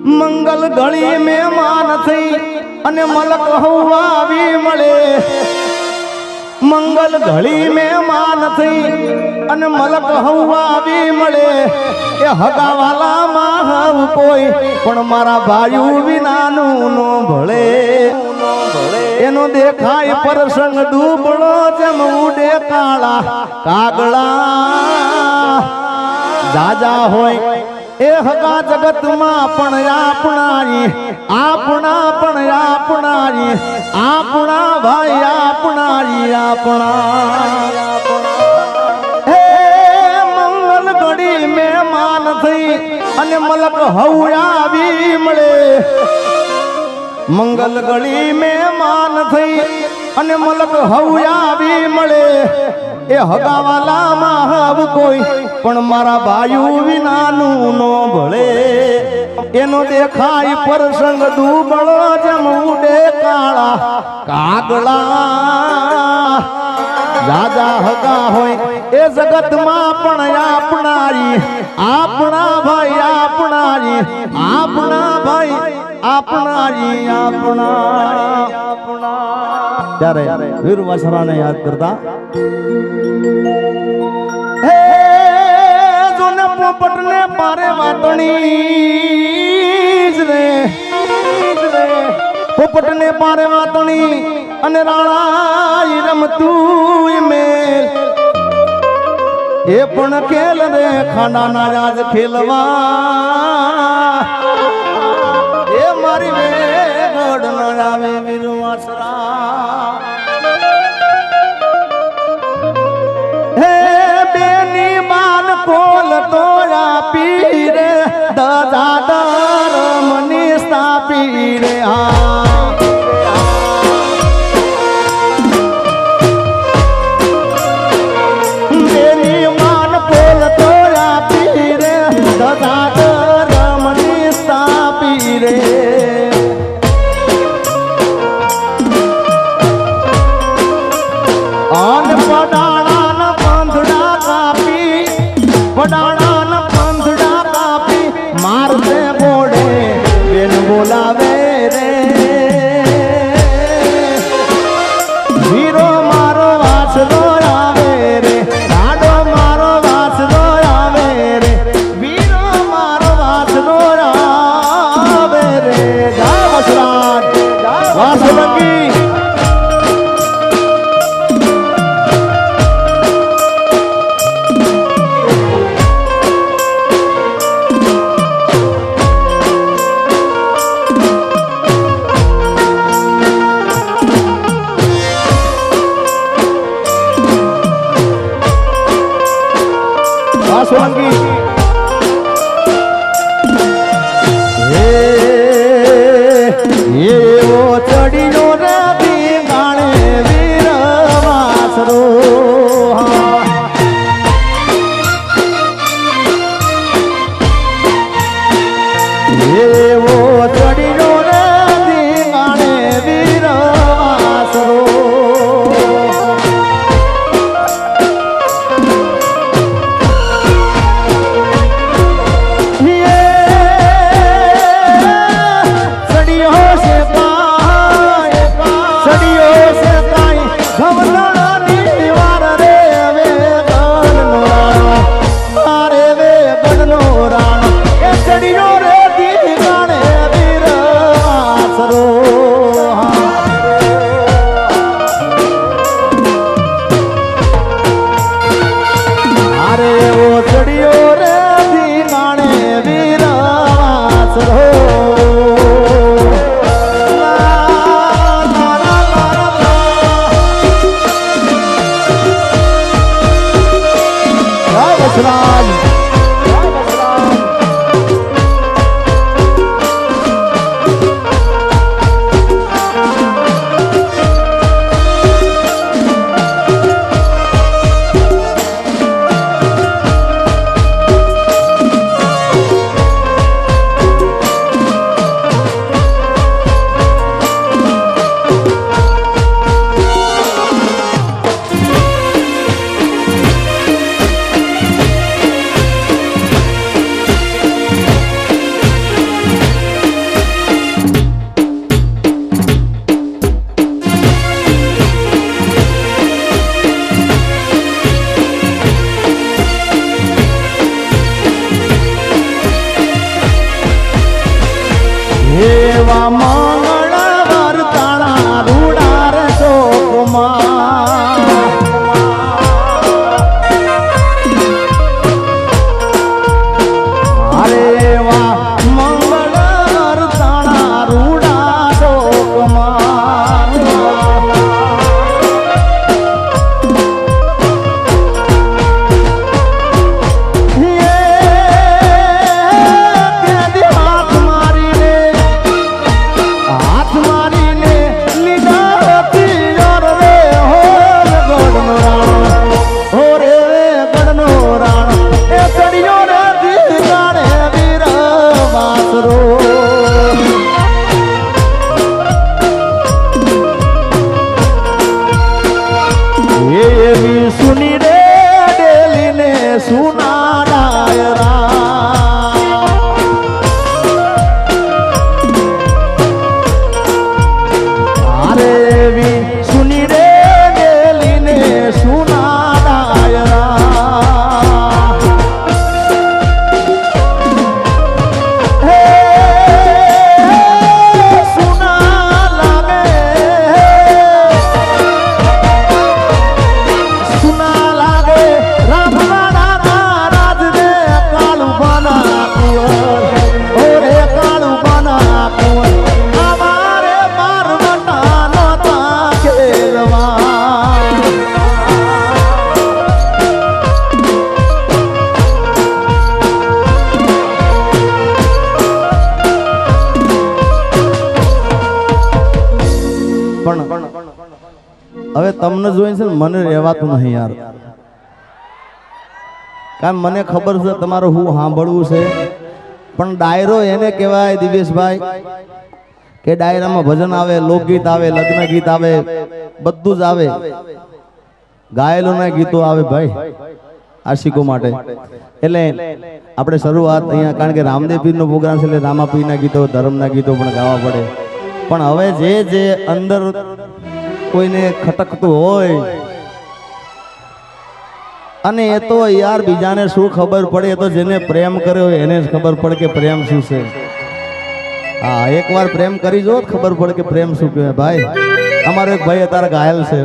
મંગલ ઘડી મહેમાન થઈ અને મલક હવા આવી મળે મંગલ ઘડી મહેમાન થઈ અને મલક હવા આવી મળે એ હગાવાલામાં હવ કોઈ પણ મારા ભાઈઓ વિનાનું નો ભળે એનો દેખાય પ્રસંગ ડૂબળો જેમ ઉડે કાળા કાગડા જાજા હોય એ હગા જગતમાં પણ આપણારી આપણા ભાઈ આપણારી આપણા હે મંગલ ઘડી મહેમાન થઈ અને મલક હવ આવી મળે મંગલ ઘડી મહેમાન થઈ અને મલક હવ આવી મળે એ હગાવાલામાં હવ કોઈ પણ મારા ભાઈઓ વિનાનું નો ભળે એનો દેખાય પ્રસંગ ડૂબળો જેમ ઉડે કાળા કાગડા રાજા હગા હોય એ જગતમાં પણ આપણા ભાઈ આપણા ત્યારે વીર વાસરાને યાદ કરતા હે જોને પોપટને પારે વાતણી રે પોપટને પારે વાતણી અને રાણાઈ રમતું મેલ એ પણ ખેલ રે ખાંડાના રાજ ખેલવા એ મારી વેગડ ન આવે વીર વાસરા હે બેની બાન કોલ તોયા પીરે દાદાદર મની સ્થાપી રે બેની માન કોલ તોયા પીરે દાદાદર મની સ્થાપી રે આન પડાણા પંધડા કાપી પડાણા પંધડા કાપી મારતે બોડે બેન બોલાવે રે વીરો મારો વાસલો આવે રે લાડો મારો વાસલો આવે રે વીરો મારો વાસલો આવે રે જય વસરાજ વાસલંગી સોલંકી એવો ચડીયો રાધી ગાણે વીર વાસરો એવો ચડીયો રાધી ગાણે વીર વાસરો ચડીયો રે દી ગાણે એવા મંગળવાર તાણા રૂડા રે ચોકમાં અરે એવા મંગળવાર તાણા રૂડા ચોકમાં સુની રે ડેલીને સુના ડાયરા અરે વી સુની રે ડેલીને સુના ડાયરા હે સુના લાગે સુના લાગે રામવાડા રાજ રે કાળુ બના કુંવર ઓરે કાળુ બના કુંવર અમારે મારવટા નોતા ખેલવા પણ હવે તમને જોઈને છે ને મને રહેવાતું નહીં યાર કારણ મને ખબર છે તમારું હું સાંભળવું છે પણ ડાયરો એને કહેવાય દિવેશભાઈ કે ડાયરામાં ભજન આવે લોકગીત આવે લગ્ન ગીત આવે બધું જ આવે ગાયેલોના ગીતો આવે ભાઈ આશિકો માટે એટલે આપણે શરૂઆત અહીંયા કારણ કે રામદેવ પીરનો પ્રોગ્રામ છે એટલે રામાપીરના ગીતો ધર્મના ગીતો પણ ગાવા પડે પણ હવે જે અંદર કોઈને ખટકતું હોય અને એ તો યાર બીજાને શું ખબર પડે એ તો જેને પ્રેમ કર્યો એને જ ખબર પડે કે પ્રેમ શું છે હા એકવાર પ્રેમ કરી જો ખબર પડે કે પ્રેમ શું કહેવાય ભાઈ અમારો એક ભાઈ અત્યારે ઘાયલ છે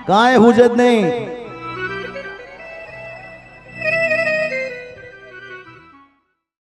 કાંઈ હુજ જ નહીં